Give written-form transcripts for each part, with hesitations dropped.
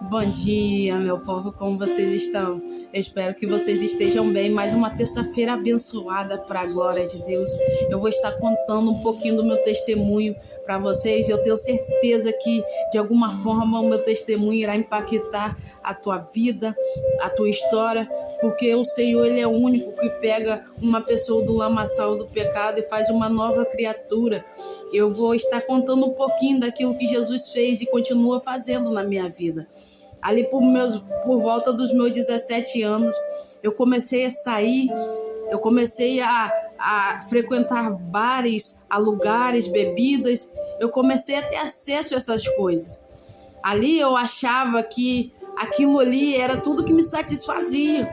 Bom dia, meu povo, como vocês estão? Eu espero que vocês estejam bem. Mais uma terça-feira abençoada para a glória de Deus. Eu vou estar contando um pouquinho do meu testemunho para vocês. Eu tenho certeza que, de alguma forma, o meu testemunho irá impactar a tua vida, a tua história, porque o Senhor, Ele é o único que pega uma pessoa do lamaçal do pecado e faz uma nova criatura. Eu vou estar contando um pouquinho daquilo que Jesus fez e continua fazendo na minha vida. Ali por volta dos meus 17 anos, eu comecei a sair, eu comecei a frequentar bares, a lugares, bebidas, eu comecei a ter acesso a essas coisas. Ali eu achava que aquilo ali era tudo que me satisfazia,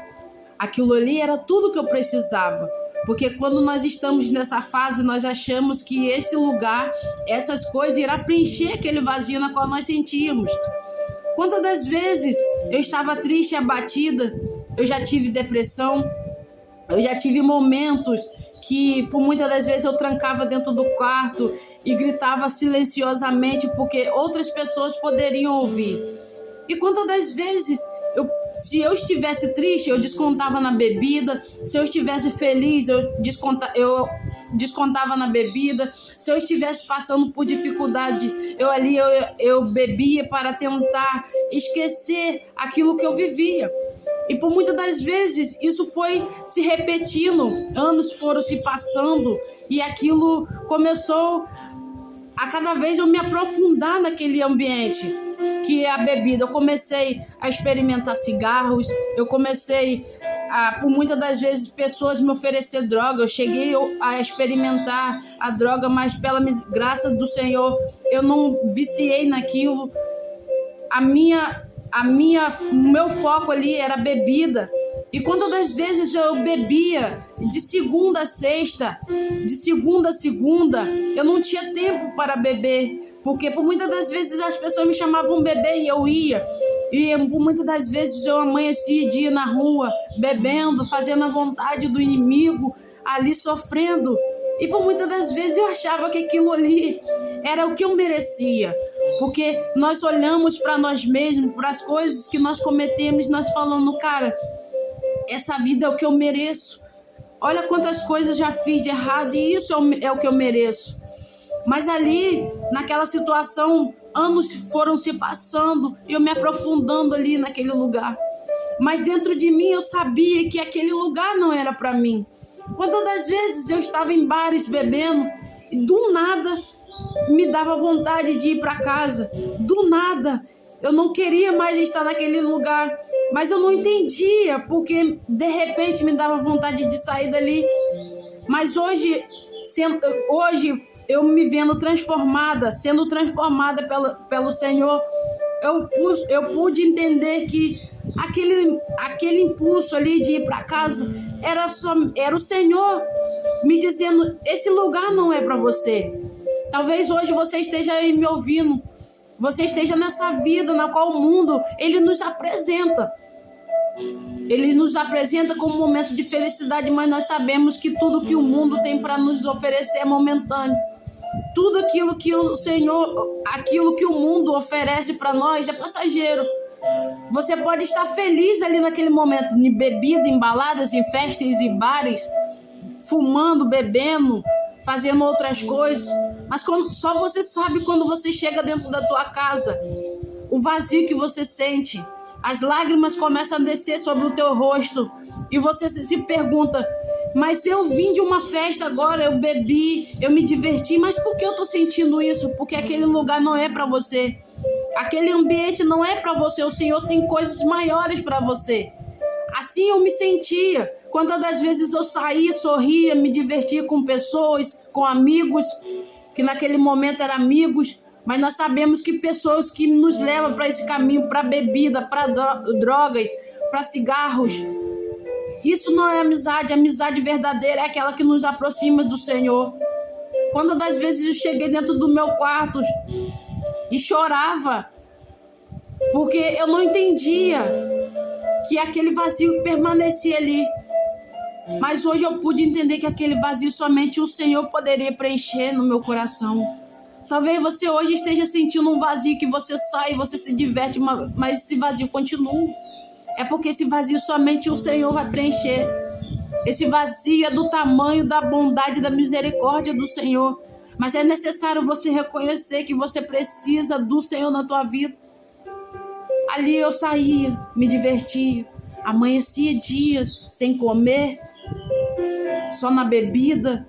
aquilo ali era tudo que eu precisava. Porque quando nós estamos nessa fase, nós achamos que esse lugar, essas coisas, irá preencher aquele vazio na qual nós sentíamos. Quantas das vezes eu estava triste e abatida, eu já tive depressão, eu já tive momentos que por muitas das vezes eu trancava dentro do quarto e gritava silenciosamente porque outras pessoas poderiam ouvir. E quantas das vezes se eu estivesse triste, eu descontava na bebida. Se eu estivesse feliz, eu descontava na bebida. Se eu estivesse passando por dificuldades, eu bebia para tentar esquecer aquilo que eu vivia. E por muitas das vezes isso foi se repetindo, anos foram se passando e aquilo começou a cada vez eu me aprofundar naquele ambiente que é a bebida. Eu comecei a experimentar cigarros, eu comecei por muitas das vezes pessoas me oferecer droga, eu cheguei a experimentar a droga, mas pela graça do Senhor eu não viciei naquilo. O meu foco ali era a bebida. E quantas das vezes eu bebia de segunda a sexta, de segunda a segunda, eu não tinha tempo para beber. Porque por muitas das vezes as pessoas me chamavam bebê e eu ia. E por muitas das vezes eu amanhecia dia na rua, bebendo, fazendo a vontade do inimigo, ali sofrendo. E por muitas das vezes eu achava que aquilo ali era o que eu merecia. Porque nós olhamos para nós mesmos, para as coisas que nós cometemos, nós falamos, cara, essa vida é o que eu mereço. Olha quantas coisas já fiz de errado e isso é o que eu mereço. Mas ali, naquela situação, anos foram se passando e eu me aprofundando ali naquele lugar. Mas dentro de mim eu sabia que aquele lugar não era para mim. Quantas das vezes eu estava em bares bebendo e do nada me dava vontade de ir para casa. Do nada, eu não queria mais estar naquele lugar. Mas eu não entendia porque de repente me dava vontade de sair dali. Mas hoje eu me vendo transformada, sendo transformada pelo Senhor, eu pude entender que aquele impulso ali de ir para casa era o Senhor me dizendo, esse lugar não é para você. Talvez hoje você esteja aí me ouvindo, você esteja nessa vida na qual o mundo, ele nos apresenta. Ele nos apresenta como um momento de felicidade, mas nós sabemos que tudo que o mundo tem para nos oferecer é momentâneo. Tudo aquilo que o Senhor, aquilo que o mundo oferece para nós é passageiro. Você pode estar feliz ali naquele momento, em bebida, em baladas, em festas e bares, fumando, bebendo, fazendo outras coisas. Mas só você sabe quando você chega dentro da tua casa, o vazio que você sente. As lágrimas começam a descer sobre o teu rosto e você se pergunta, mas eu vim de uma festa agora, eu bebi, eu me diverti, mas por que eu tô sentindo isso? Porque aquele lugar não é para você. Aquele ambiente não é para você. O Senhor tem coisas maiores para você. Assim eu me sentia. Quantas das vezes eu saía, sorria, me divertia com pessoas, com amigos, que naquele momento eram amigos. Mas nós sabemos que pessoas que nos levam para esse caminho, para bebida, para drogas, para cigarros, isso não é amizade. A amizade verdadeira é aquela que nos aproxima do Senhor. Quantas das vezes eu cheguei dentro do meu quarto e chorava, porque eu não entendia que aquele vazio permanecia ali. Mas hoje eu pude entender que aquele vazio somente o Senhor poderia preencher no meu coração. Talvez você hoje esteja sentindo um vazio que você sai, você se diverte, mas esse vazio continua. É porque esse vazio somente o Senhor vai preencher. Esse vazio é do tamanho da bondade, da misericórdia do Senhor. Mas é necessário você reconhecer que você precisa do Senhor na tua vida. Ali eu saía, me divertia, amanhecia dias sem comer, só na bebida.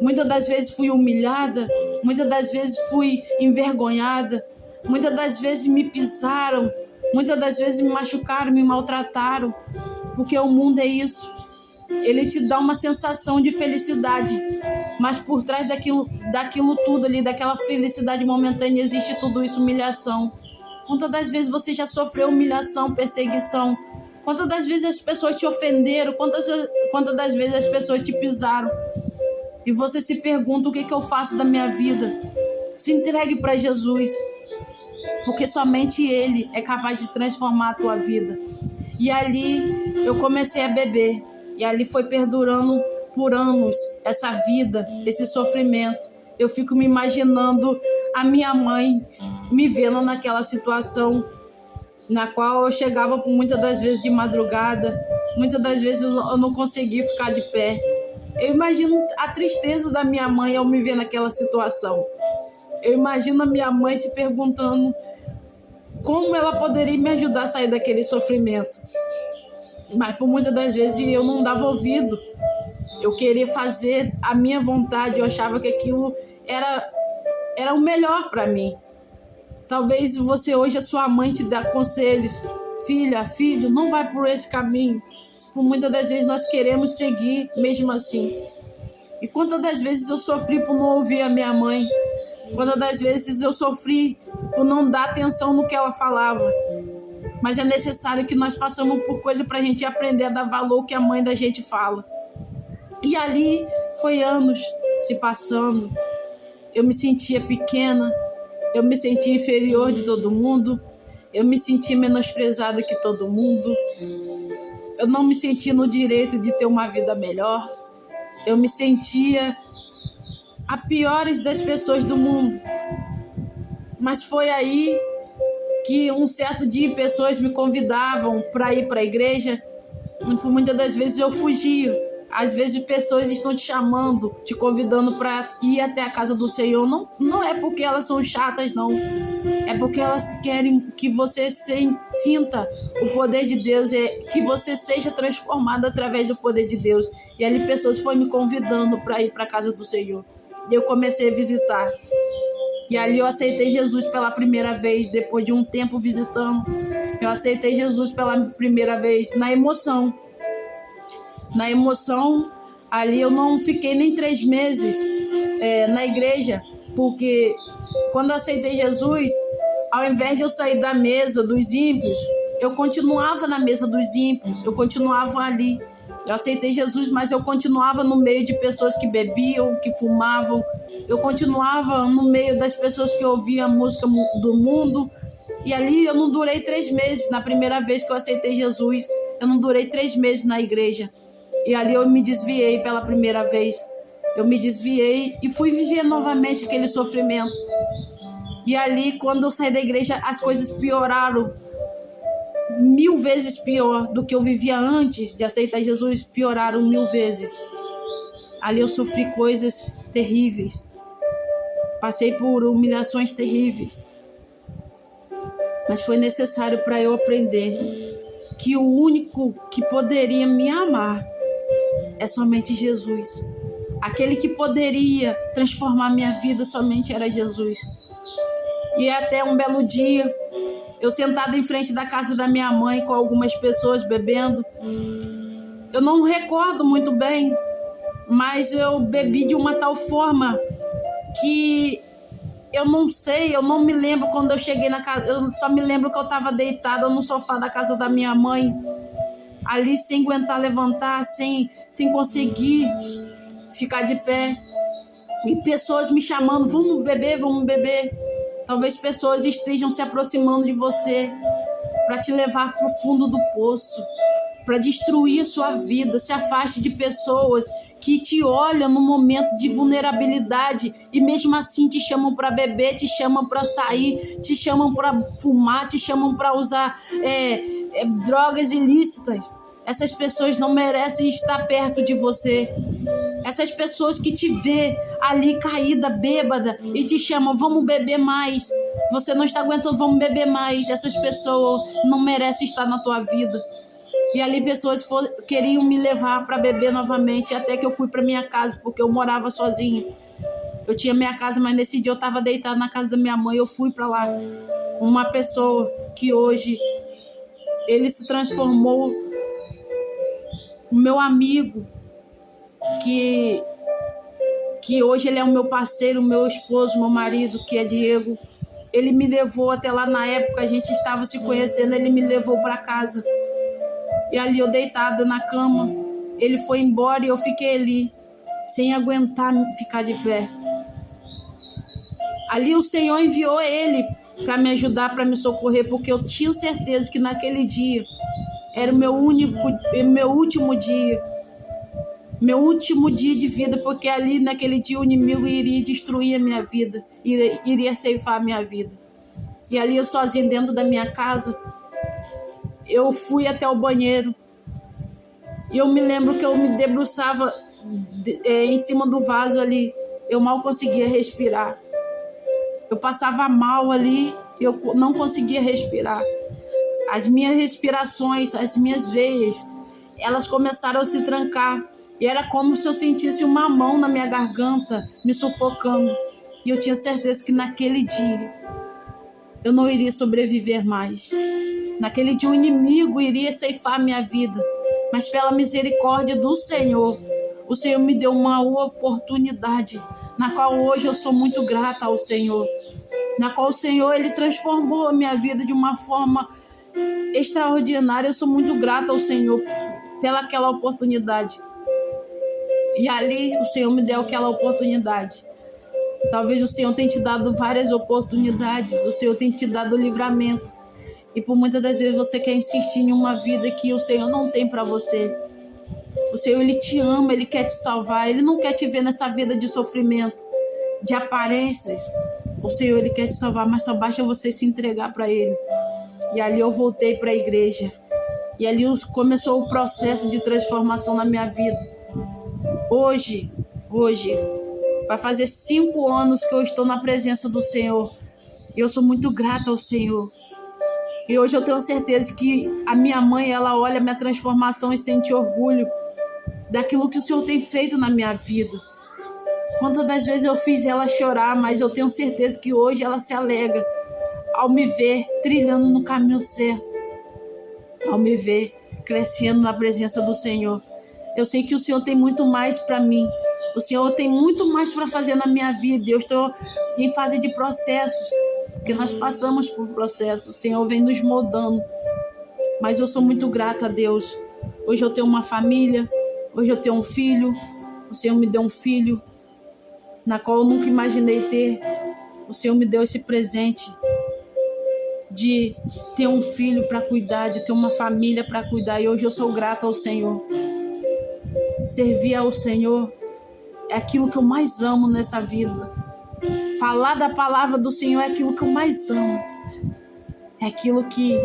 Muitas das vezes fui humilhada, muitas das vezes fui envergonhada, muitas das vezes me pisaram, muitas das vezes me machucaram, me maltrataram, porque o mundo é isso. Ele te dá uma sensação de felicidade, mas por trás daquilo tudo ali, daquela felicidade momentânea, existe tudo isso, humilhação. Quantas das vezes você já sofreu humilhação, perseguição? Quantas das vezes as pessoas te ofenderam? Quantas das vezes as pessoas te pisaram? E você se pergunta: o que eu faço da minha vida? Se entregue para Jesus, porque somente Ele é capaz de transformar a tua vida. E ali eu comecei a beber, e ali foi perdurando por anos essa vida, esse sofrimento. Eu fico me imaginando a minha mãe me vendo naquela situação, na qual eu chegava muitas das vezes de madrugada, muitas das vezes eu não conseguia ficar de pé. Eu imagino a tristeza da minha mãe ao me ver naquela situação. Eu imagino a minha mãe se perguntando como ela poderia me ajudar a sair daquele sofrimento. Mas por muitas das vezes eu não dava ouvido. Eu queria fazer a minha vontade, eu achava que aquilo era o melhor para mim. Talvez você hoje, a sua mãe te dê conselhos. Filha, filho, não vai por esse caminho. Por muitas das vezes nós queremos seguir mesmo assim. E quantas das vezes eu sofri por não ouvir a minha mãe? Quantas das vezes eu sofri por não dar atenção no que ela falava? Mas é necessário que nós passamos por coisa para a gente aprender a dar valor ao que a mãe da gente fala. E ali foi anos se passando. Eu me sentia pequena, eu me sentia inferior de todo mundo, eu me sentia menosprezada que todo mundo. Eu não me sentia no direito de ter uma vida melhor. Eu me sentia a piores das pessoas do mundo. Mas foi aí que um certo dia pessoas me convidavam para ir para a igreja. E por muitas das vezes eu fugia. Às vezes pessoas estão te chamando, te convidando para ir até a casa do Senhor. Não é porque elas são chatas, não. É porque elas querem que você sinta o poder de Deus, que você seja transformado através do poder de Deus. E ali pessoas foram me convidando para ir para a casa do Senhor. E eu comecei a visitar. E ali eu aceitei Jesus pela primeira vez, depois de um tempo visitando. Eu aceitei Jesus pela primeira vez na emoção. Na emoção, ali eu não fiquei nem 3 meses na igreja, porque quando eu aceitei Jesus, ao invés de eu sair da mesa dos ímpios, eu continuava na mesa dos ímpios, eu continuava ali. Eu aceitei Jesus, mas eu continuava no meio de pessoas que bebiam, que fumavam. Eu continuava no meio das pessoas que ouviam a música do mundo. E ali eu não durei 3 meses. Na primeira vez que eu aceitei Jesus, eu não durei 3 meses na igreja. E ali eu me desviei pela primeira vez. Eu me desviei e fui viver novamente aquele sofrimento. E ali, quando eu saí da igreja, as coisas pioraram. 1000 vezes pior do que eu vivia antes de aceitar Jesus. Pioraram 1000 vezes. Ali eu sofri coisas terríveis. Passei por humilhações terríveis. Mas foi necessário para eu aprender que o único que poderia me amar é somente Jesus. Aquele que poderia transformar minha vida somente era Jesus. E até um belo dia, eu sentada em frente da casa da minha mãe com algumas pessoas bebendo. Eu não recordo muito bem, mas eu bebi de uma tal forma que eu não sei, eu não me lembro quando eu cheguei na casa. Eu só me lembro que eu estava deitada no sofá da casa da minha mãe, ali sem aguentar levantar, sem conseguir ficar de pé. E pessoas me chamando: vamos beber, vamos beber. Talvez pessoas estejam se aproximando de você para te levar para o fundo do poço. para destruir a sua vida. Se afaste de pessoas que te olham no momento de vulnerabilidade e mesmo assim te chamam para beber, te chamam para sair, te chamam para fumar, te chamam para usar drogas ilícitas. Essas pessoas não merecem estar perto de você. Essas pessoas que te vê ali caída, bêbada, e te chamam, vamos beber mais. Você não está aguentando, vamos beber mais. Essas pessoas não merecem estar na tua vida. E ali pessoas queriam me levar para beber novamente, até que eu fui para minha casa, porque eu morava sozinha. Eu tinha minha casa, mas nesse dia eu estava deitada na casa da minha mãe, eu fui para lá. Uma pessoa que hoje ele se transformou, o meu amigo, que hoje ele é o meu parceiro, o meu esposo, meu marido, que é Diego. Ele me levou até lá, na época a gente estava se conhecendo, ele me levou para casa. E ali eu deitada na cama, ele foi embora e eu fiquei ali, sem aguentar ficar de pé. Ali o Senhor enviou ele para me ajudar, para me socorrer, porque eu tinha certeza que naquele dia era o meu último dia. Meu último dia de vida, porque ali naquele dia o inimigo iria destruir a minha vida, iria ceifar a minha vida. E ali eu sozinha dentro da minha casa, eu fui até o banheiro e eu me lembro que eu me debruçava em cima do vaso ali, eu mal conseguia respirar. Eu passava mal ali, eu não conseguia respirar. As minhas respirações, as minhas veias, elas começaram a se trancar. E era como se eu sentisse uma mão na minha garganta, me sufocando. E eu tinha certeza que naquele dia eu não iria sobreviver mais. Naquele dia o inimigo iria ceifar a minha vida. Mas pela misericórdia do Senhor, o Senhor me deu uma oportunidade, na qual hoje eu sou muito grata ao Senhor. Na qual o Senhor, Ele transformou a minha vida de uma forma extraordinária. Eu sou muito grata ao Senhor pelaquela oportunidade. E ali o Senhor me deu aquela oportunidade. Talvez o Senhor tenha te dado várias oportunidades. O Senhor tenha te dado livramento. E por muitas das vezes você quer insistir em uma vida que o Senhor não tem para você. O Senhor, Ele te ama, Ele quer te salvar. Ele não quer te ver nessa vida de sofrimento, de aparências. O Senhor, Ele quer te salvar, mas só basta você se entregar para Ele. E ali eu voltei para a igreja. E ali começou o processo de transformação na minha vida. Hoje, vai fazer 5 anos que eu estou na presença do Senhor. E eu sou muito grata ao Senhor. E hoje eu tenho certeza que a minha mãe, ela olha a minha transformação e sente orgulho daquilo que o Senhor tem feito na minha vida. Quantas das vezes eu fiz ela chorar, mas eu tenho certeza que hoje ela se alegra ao me ver trilhando no caminho certo, ao me ver crescendo na presença do Senhor. Eu sei que o Senhor tem muito mais para mim. O Senhor tem muito mais para fazer na minha vida. Eu estou em fase de processos, porque nós passamos por processos. O Senhor vem nos moldando. Mas eu sou muito grata a Deus. Hoje eu tenho uma família. Hoje eu tenho um filho. O Senhor me deu um filho, na qual eu nunca imaginei ter. O Senhor me deu esse presente de ter um filho para cuidar, de ter uma família para cuidar. E hoje eu sou grata ao Senhor. Servir ao Senhor é aquilo que eu mais amo nessa vida. Falar da palavra do Senhor é aquilo que eu mais amo. É aquilo que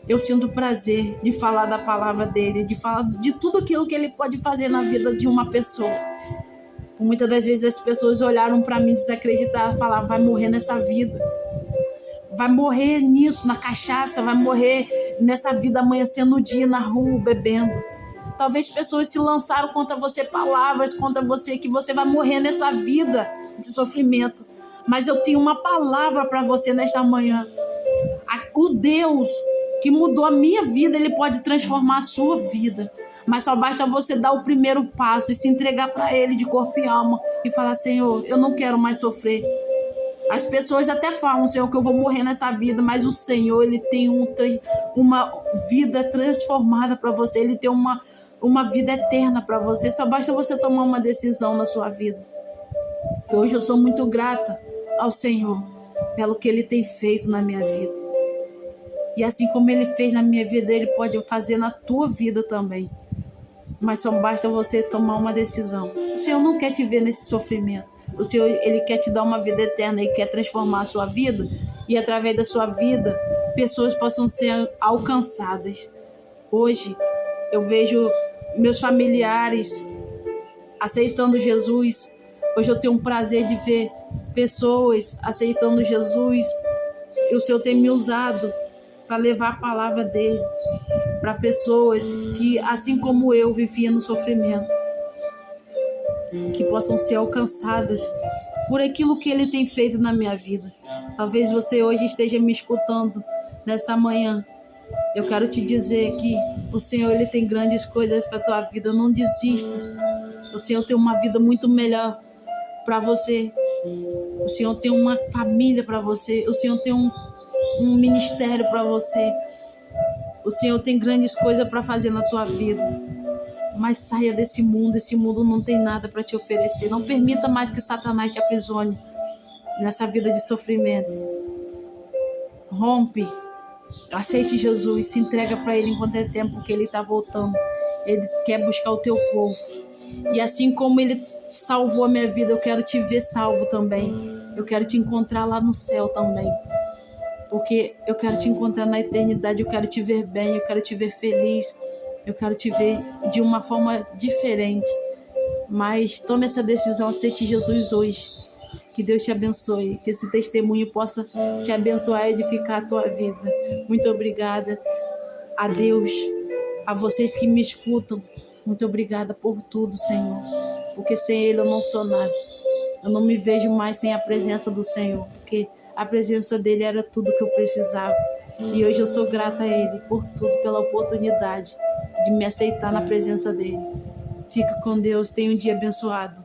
eu sinto prazer de falar da palavra dele, de falar de tudo aquilo que ele pode fazer na vida de uma pessoa. Muitas das vezes as pessoas olharam para mim desacreditar, falaram, vai morrer nessa vida. Vai morrer nisso, na cachaça, vai morrer nessa vida amanhecendo o dia na rua, bebendo. Talvez pessoas se lançaram contra você, palavras contra você, que você vai morrer nessa vida de sofrimento. Mas eu tenho uma palavra para você nesta manhã. O Deus que mudou a minha vida, Ele pode transformar a sua vida. Mas só basta você dar o primeiro passo e se entregar para Ele de corpo e alma e falar, Senhor, eu não quero mais sofrer. As pessoas até falam, Senhor, que eu vou morrer nessa vida, mas o Senhor, Ele tem uma vida transformada para você. Ele tem uma vida eterna para você. Só basta você tomar uma decisão na sua vida. E hoje eu sou muito grata ao Senhor pelo que Ele tem feito na minha vida. E assim como Ele fez na minha vida, Ele pode fazer na tua vida também. Mas só basta você tomar uma decisão. O Senhor não quer te ver nesse sofrimento. O Senhor, Ele quer te dar uma vida eterna. Ele quer transformar a sua vida. E através da sua vida, pessoas possam ser alcançadas. Hoje, eu vejo meus familiares aceitando Jesus. Hoje eu tenho um prazer de ver pessoas aceitando Jesus. E o Senhor tem me usado para levar a palavra dele para pessoas que, assim como eu, vivia no sofrimento, que possam ser alcançadas por aquilo que ele tem feito na minha vida. Talvez você hoje esteja me escutando nesta manhã. Eu quero te dizer que o Senhor, ele tem grandes coisas para a tua vida. Não desista. O Senhor tem uma vida muito melhor para você. O Senhor tem uma família para você. O Senhor tem um ministério para você. O Senhor tem grandes coisas para fazer na tua vida. Mas saia desse mundo. Esse mundo não tem nada para te oferecer. Não permita mais que Satanás te aprisione nessa vida de sofrimento. Rompe. Aceite Jesus. Se entrega para Ele enquanto é tempo, que Ele está voltando. Ele quer buscar o teu povo. E assim como Ele salvou a minha vida, eu quero te ver salvo também. Eu quero te encontrar lá no céu também. Porque eu quero te encontrar na eternidade, eu quero te ver bem, eu quero te ver feliz, eu quero te ver de uma forma diferente. Mas tome essa decisão, aceite Jesus hoje. Que Deus te abençoe, que esse testemunho possa te abençoar e edificar a tua vida. Muito obrigada a Deus, a vocês que me escutam. Muito obrigada por tudo, Senhor. Porque sem Ele eu não sou nada. Eu não me vejo mais sem a presença do Senhor, porque a presença dele era tudo que eu precisava. E hoje eu sou grata a Ele por tudo, pela oportunidade de me aceitar na presença dele. Fica com Deus, tenha um dia abençoado.